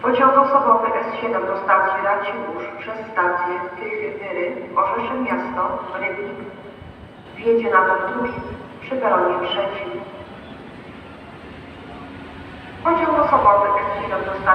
Pociąg osobowy S7 do stacji Racibórz przez stację Tychy-Wyry, Orzesze Miasto, Rybnik wjedzie na podróż przy peronie trzecim. Pociąg osobowy S7 do stacji